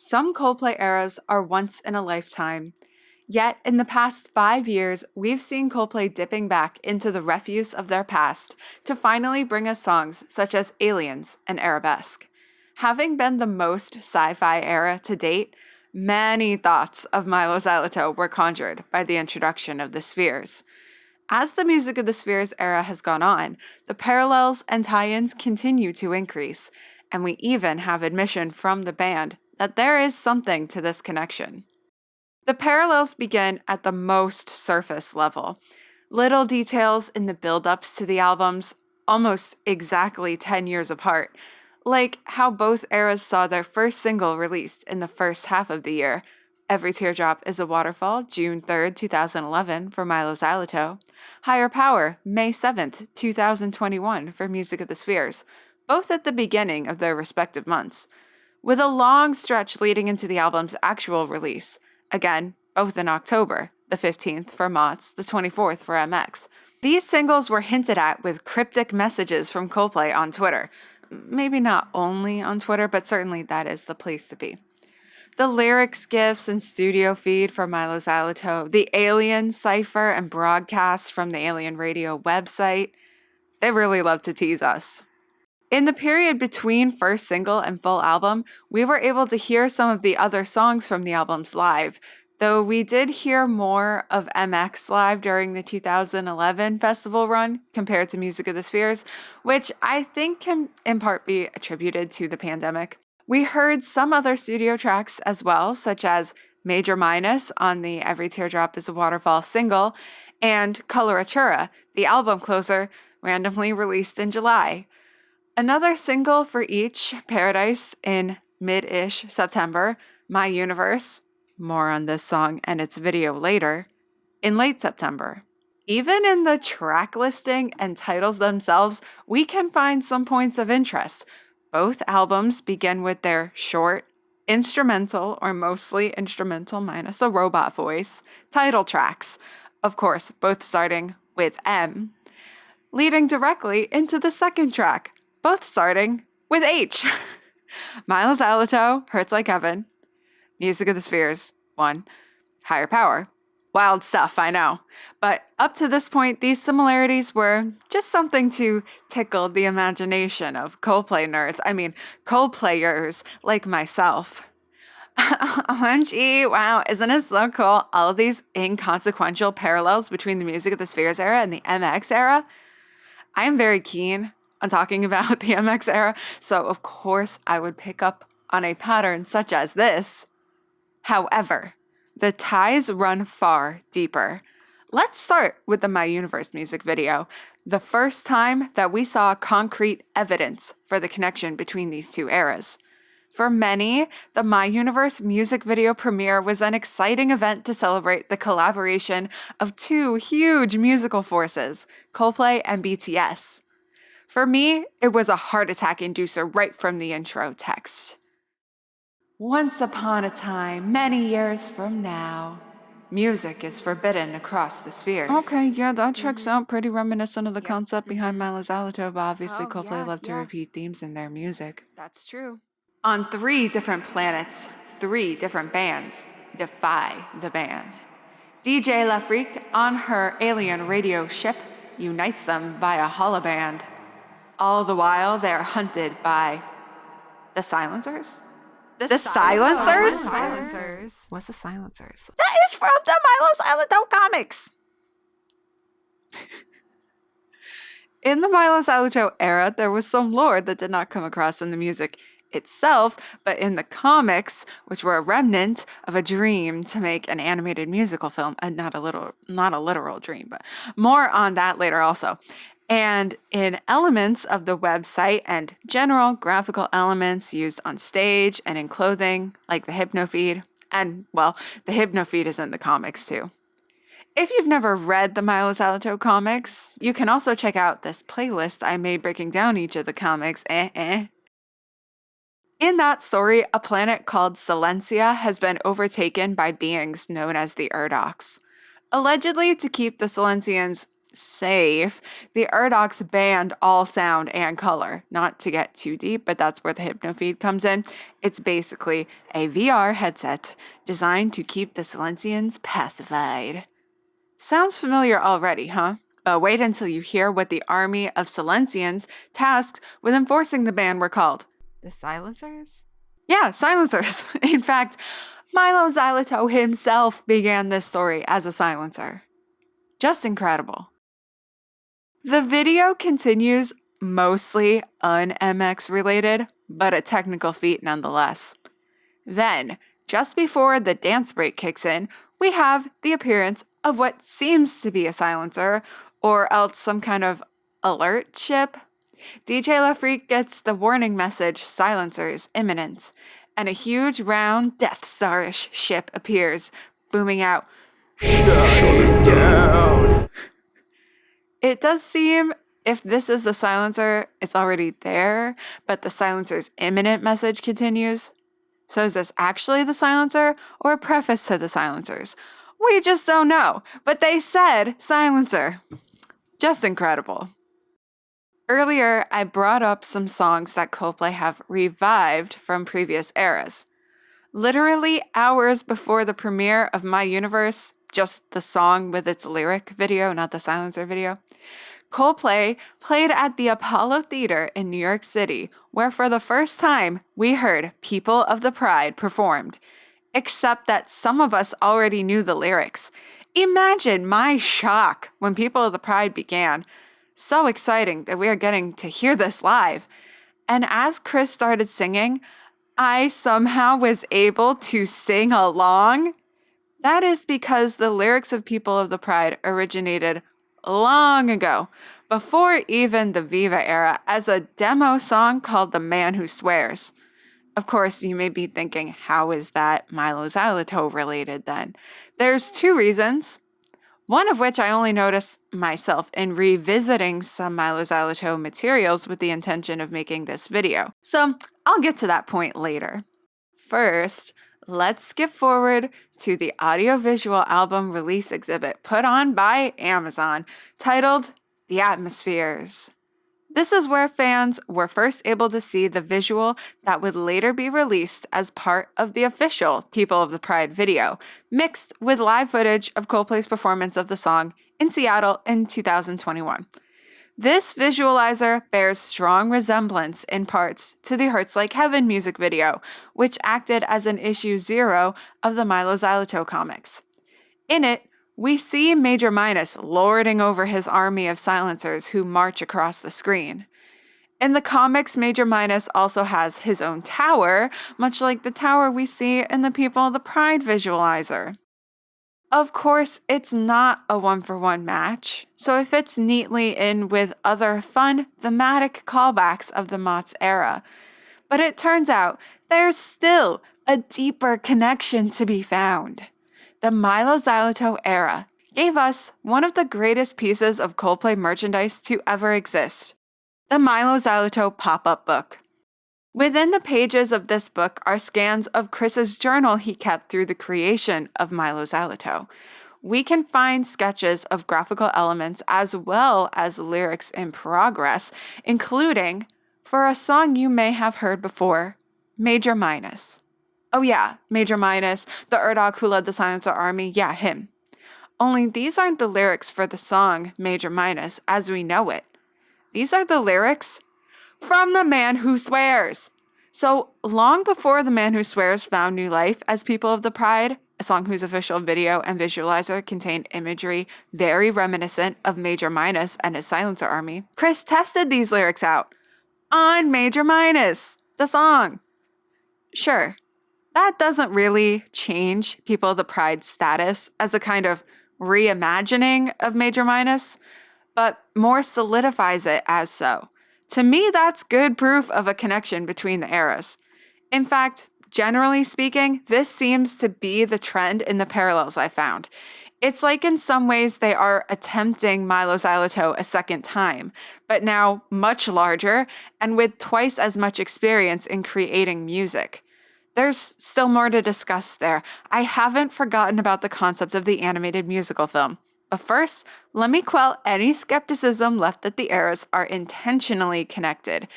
Some Coldplay eras are once in a lifetime. Yet, in the past 5 years, we've seen Coldplay dipping back into the refuse of their past to finally bring us songs such as Aliens and Arabesque. Having been the most sci-fi era to date, many thoughts of Mylo Xyloto were conjured by the introduction of the Spheres. As the Music of the Spheres era has gone on, the parallels and tie-ins continue to increase, and we even have admission from the band that there is something to this connection. The parallels begin at the most surface level. Little details in the build-ups to the albums, almost exactly 10 years apart, like how both eras saw their first single released in the first half of the year. Every Teardrop is a Waterfall, June 3rd, 2011 for Mylo Xyloto. Higher Power, May 7th, 2021 for Music of the Spheres, both at the beginning of their respective months, with a long stretch leading into the album's actual release. Again, both in October, the 15th for Mott's, the 24th for MX. These singles were hinted at with cryptic messages from Coldplay on Twitter. Maybe not only on Twitter, but certainly that is the place to be. The lyrics, gifs, and studio feed for Mylo Xyloto, the Alien cipher and broadcasts from the Alien Radio website, they really love to tease us. In the period between first single and full album, we were able to hear some of the other songs from the albums live, though we did hear more of MX live during the 2011 festival run compared to Music of the Spheres, which I think can in part be attributed to the pandemic. We heard some other studio tracks as well, such as Major Minus on the Every Teardrop is a Waterfall single, and Coloratura, the album closer, randomly released in July. Another single for each, Paradise in mid-ish September, My Universe, more on this song and its video later, in late September. Even in the track listing and titles themselves, we can find some points of interest. Both albums begin with their short, instrumental, or mostly instrumental minus a robot voice, title tracks, of course, both starting with M, leading directly into the second track, both starting with H. Mylo Xyloto, Hurts Like Heaven, Music of the Spheres, 1, Higher Power. Wild stuff, I know. But up to this point, these similarities were just something to tickle the imagination of Coldplay nerds. I mean, Coldplayers like myself. OMG, wow, isn't it so cool? All of these inconsequential parallels between the Music of the Spheres era and the MX era. I am very keen on talking about the MX era, so of course I would pick up on a pattern such as this. However, the ties run far deeper. Let's start with the My Universe music video, the first time that we saw concrete evidence for the connection between these two eras. For many, the My Universe music video premiere was an exciting event to celebrate the collaboration of two huge musical forces, Coldplay and BTS. For me, it was a heart attack inducer right from the intro text. Once upon a time, many years from now, music is forbidden across the spheres. Okay, yeah, that checks out. Pretty reminiscent of the concept behind Mylo Xyloto, but obviously Coldplay loved to repeat themes in their music. That's true. On 3 different planets, 3 different bands defy the ban. DJ La Freak on her alien radio ship unites them via holoband. All the while, they're hunted by the Silencers? The Silencers? What's the Silencers? That is from the Mylo Xyloto comics! In the Mylo Xyloto era, there was some lore that did not come across in the music itself, but in the comics, which were a remnant of a dream to make an animated musical film, not a literal dream, but more on that later also. And in elements of the website and general graphical elements used on stage and in clothing, like the hypnofeed, and, well, the hypnofeed is in the comics too. If you've never read the Mylo Xyloto comics, you can also check out this playlist I made breaking down each of the comics. In that story, a planet called Silencia has been overtaken by beings known as the Urdoks, allegedly to keep the Silencians safe, the Urdox banned all sound and color. Not to get too deep, but that's where the hypnofeed comes in. It's basically a VR headset designed to keep the Silencians pacified. Sounds familiar already, huh? But wait until you hear what the army of Silencians tasked with enforcing the ban were called. The Silencers? Yeah, Silencers. In fact, Mylo Xyloto himself began this story as a silencer. Just incredible. The video continues mostly un-MX related, but a technical feat nonetheless. Then, just before the dance break kicks in, we have the appearance of what seems to be a silencer, or else some kind of alert ship. DJ LaFreak gets the warning message, silencer is imminent, and a huge round Death Star-ish ship appears, booming out, "Shut it down." It does seem, if this is the silencer, it's already there, but the silencer's imminent message continues. So is this actually the silencer or a preface to the silencers? We just don't know, but they said silencer. Just incredible. Earlier, I brought up some songs that Coldplay have revived from previous eras. Literally hours before the premiere of My Universe, just the song with its lyric video, not the silencer video, Coldplay played at the Apollo Theater in New York City, where for the first time we heard People of the Pride performed, except that some of us already knew the lyrics. Imagine my shock when People of the Pride began. So exciting that we are getting to hear this live. And as Chris started singing, I somehow was able to sing along. That is because the lyrics of People of the Pride originated long ago, before even the Viva era, as a demo song called The Man Who Swears. Of course, you may be thinking, how is that Mylo Xyloto related then? There's two reasons. One of which I only noticed myself in revisiting some Mylo Xyloto materials with the intention of making this video. So I'll get to that point later. First, let's skip forward to the audiovisual album release exhibit put on by Amazon titled The Atmospheres. This is where fans were first able to see the visual that would later be released as part of the official People of the Pride video, mixed with live footage of Coldplay's performance of the song in Seattle in 2021. This visualizer bears strong resemblance in parts to the Hurts Like Heaven music video, which acted as an issue 0 of the Mylo Xyloto comics. In it, we see Major Minus lording over his army of silencers who march across the screen. In the comics, Major Minus also has his own tower, much like the tower we see in the People of the Pride visualizer. Of course, it's not a one-for-one match, so it fits neatly in with other fun, thematic callbacks of the Mott's era. But it turns out there's still a deeper connection to be found. The Mylo Xyloto era gave us one of the greatest pieces of Coldplay merchandise to ever exist, the Mylo Xyloto pop-up book. Within the pages of this book are scans of Chris's journal he kept through the creation of Mylo Xyloto. We can find sketches of graphical elements as well as lyrics in progress, including, for a song you may have heard before, Major Minus. Oh yeah, Major Minus, the Urdoc who led the Silencer army, yeah, him. Only these aren't the lyrics for the song Major Minus as we know it. These are the lyrics from The Man Who Swears. So long before The Man Who Swears found new life as People of the Pride, a song whose official video and visualizer contained imagery very reminiscent of Major Minus and his Silencer army, Chris tested these lyrics out on Major Minus, the song. Sure, that doesn't really change People of the Pride's status as a kind of reimagining of Major Minus, but more solidifies it as so. To me, that's good proof of a connection between the eras. In fact, generally speaking, this seems to be the trend in the parallels I found. It's like in some ways they are attempting Mylo Xyloto a second time, but now much larger and with twice as much experience in creating music. There's still more to discuss there. I haven't forgotten about the concept of the animated musical film. But first, let me quell any skepticism left that the eras are intentionally connected.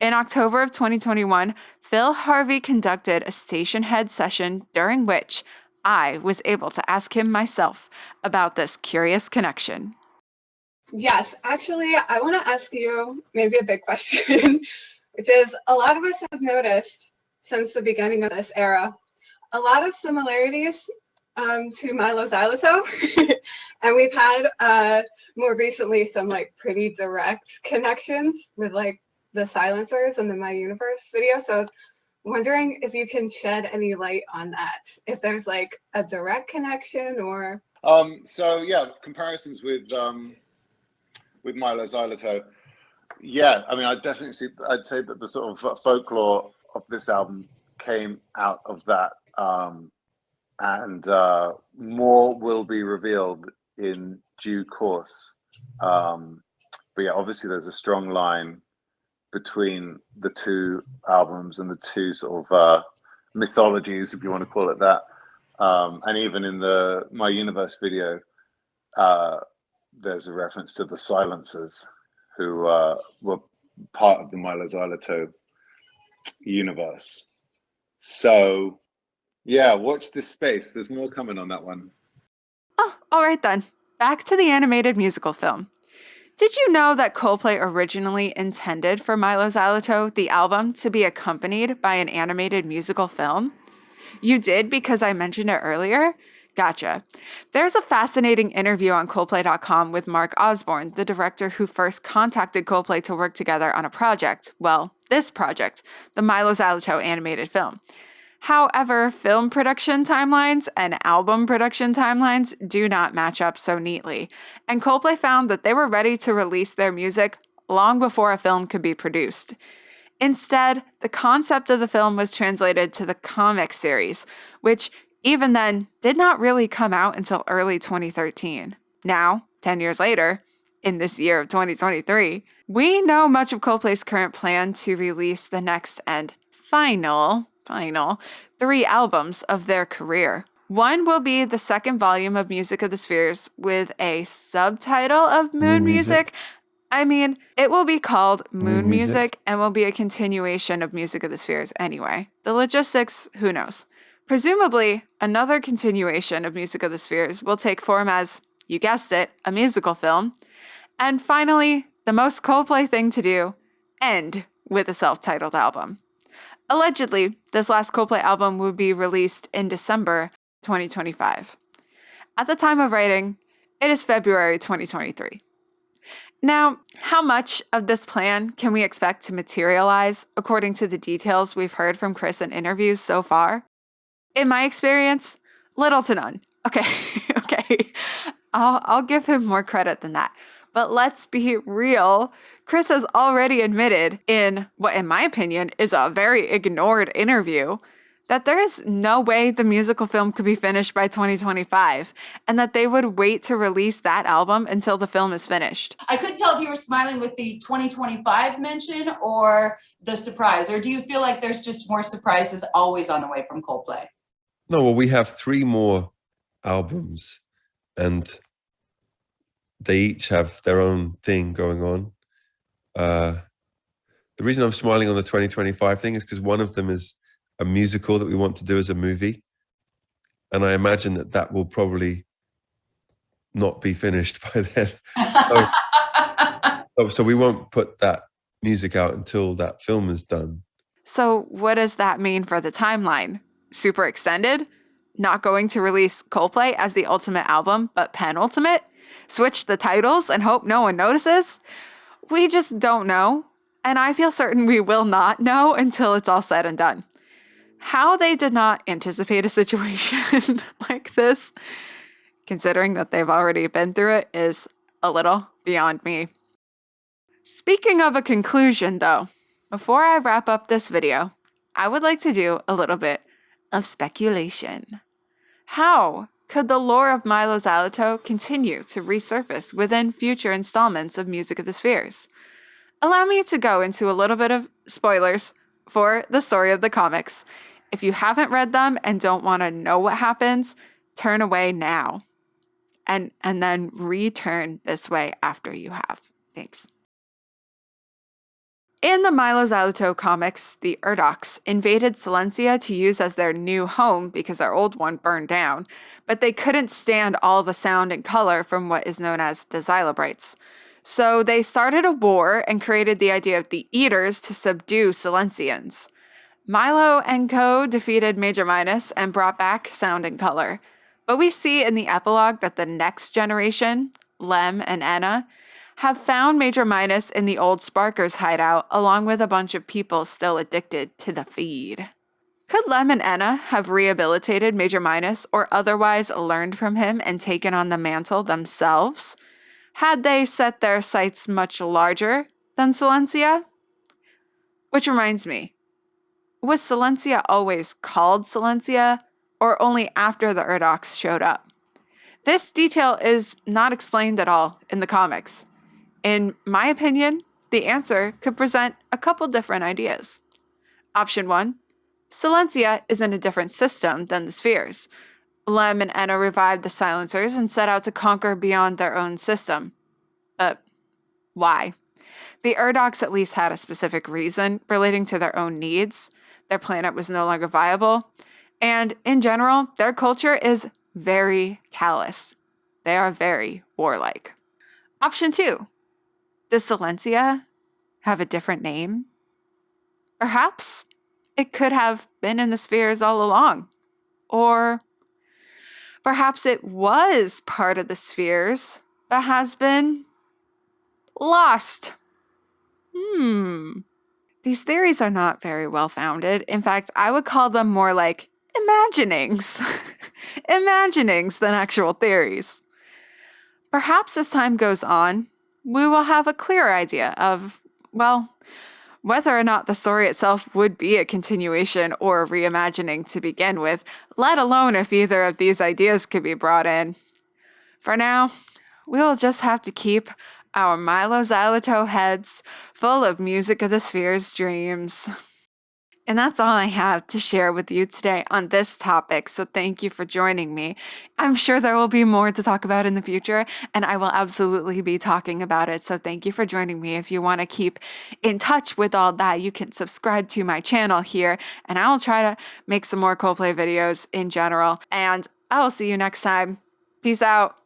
In October of 2021, Phil Harvey conducted a station head session during which I was able to ask him myself about this curious connection. Yes, actually, I want to ask you maybe a big question, which is a lot of us have noticed since the beginning of this era a lot of similarities to Mylo Xyloto. And we've had more recently some like pretty direct connections with like the silencers in the My Universe video. So I was wondering if you can shed any light on that, if there's like a direct connection or so yeah, comparisons with Mylo Xyloto. Yeah, I mean, I'd say that the sort of folklore of this album came out of that, and more will be revealed in due course. But yeah, obviously there's a strong line between the two albums and the two sort of mythologies, if you want to call it that. And even in the My Universe video, there's a reference to the Silencers, who were part of the Mylo Xyloto universe. So, yeah, watch this space. There's more coming on that one. Oh, all right then. Back to the animated musical film. Did you know that Coldplay originally intended for Mylo Xyloto, the album, to be accompanied by an animated musical film? You did because I mentioned it earlier? Gotcha. There's a fascinating interview on Coldplay.com with Mark Osborne, the director who first contacted Coldplay to work together on a project. Well, this project, the Mylo Xyloto animated film. However, film production timelines and album production timelines do not match up so neatly, and Coldplay found that they were ready to release their music long before a film could be produced. Instead, the concept of the film was translated to the comic series, which even then did not really come out until early 2013. Now, 10 years later, in this year of 2023, we know much of Coldplay's current plan to release the next and final 3 albums of their career. One will be the second volume of Music of the Spheres with a subtitle of Moon Music. I mean, it will be called Moon Music and will be a continuation of Music of the Spheres anyway. The logistics, who knows? Presumably, another continuation of Music of the Spheres will take form as, you guessed it, a musical film. And finally, the most Coldplay thing to do, end with a self-titled album. Allegedly, this last Coldplay album will be released in December 2025. At the time of writing, it is February 2023. Now, how much of this plan can we expect to materialize according to the details we've heard from Chris in interviews so far? In my experience, little to none. Okay. I'll give him more credit than that. But let's be real. Chris has already admitted in what, in my opinion, is a very ignored interview that there is no way the musical film could be finished by 2025 and that they would wait to release that album until the film is finished. I couldn't tell if you were smiling with the 2025 mention or the surprise, or do you feel like there's just more surprises always on the way from Coldplay? No, well, we have 3 more albums and they each have their own thing going on. The reason I'm smiling on the 2025 thing is because one of them is a musical that we want to do as a movie. And I imagine that will probably not be finished by then. So we won't put that music out until that film is done. So what does that mean for the timeline? Super extended? Not going to release Coldplay as the ultimate album, but penultimate? Switch the titles and hope no one notices? We just don't know. And I feel certain we will not know until it's all said and done. How they did not anticipate a situation like this, considering that they've already been through it, is a little beyond me. Speaking of a conclusion, though, before I wrap up this video, I would like to do a little bit of speculation. How could the lore of Mylo Xyloto continue to resurface within future installments of Music of the Spheres? Allow me to go into a little bit of spoilers for the story of the comics. If you haven't read them and don't want to know what happens, turn away now. and then return this way after you have. Thanks. In the Mylo Xyloto comics, the Urdoks invaded Silencia to use as their new home because their old one burned down, but they couldn't stand all the sound and color from what is known as the Xylobrites. So they started a war and created the idea of the Eaters to subdue Silencians. Mylo and co. defeated Major Minus and brought back sound and color. But we see in the epilogue that the next generation, Lem and Enna, have found Major Minus in the old Sparkers hideout along with a bunch of people still addicted to the feed. Could Lem and Enna have rehabilitated Major Minus or otherwise learned from him and taken on the mantle themselves? Had they set their sights much larger than Silencia? Which reminds me, was Silencia always called Silencia or only after the Urdoks showed up? This detail is not explained at all in the comics. In my opinion, the answer could present a couple different ideas. Option 1, Silencia is in a different system than the spheres. Lem and Enna revived the silencers and set out to conquer beyond their own system. But why? The Urdoks at least had a specific reason relating to their own needs. Their planet was no longer viable. And in general, their culture is very callous. They are very warlike. Option 2, does Silencia have a different name? Perhaps it could have been in the spheres all along. Or perhaps it was part of the spheres, but has been lost. These theories are not very well founded. In fact, I would call them more like imaginings. Imaginings than actual theories. Perhaps as time goes on, we will have a clearer idea of, well, whether or not the story itself would be a continuation or a reimagining to begin with, let alone if either of these ideas could be brought in. For now, we will just have to keep our Mylo Xyloto heads full of Music of the Spheres dreams. And that's all I have to share with you today on this topic, so thank you for joining me. I'm sure there will be more to talk about in the future, and I will absolutely be talking about it, so thank you for joining me. If you want to keep in touch with all that, you can subscribe to my channel here, and I will try to make some more Coldplay videos in general, and I will see you next time. Peace out.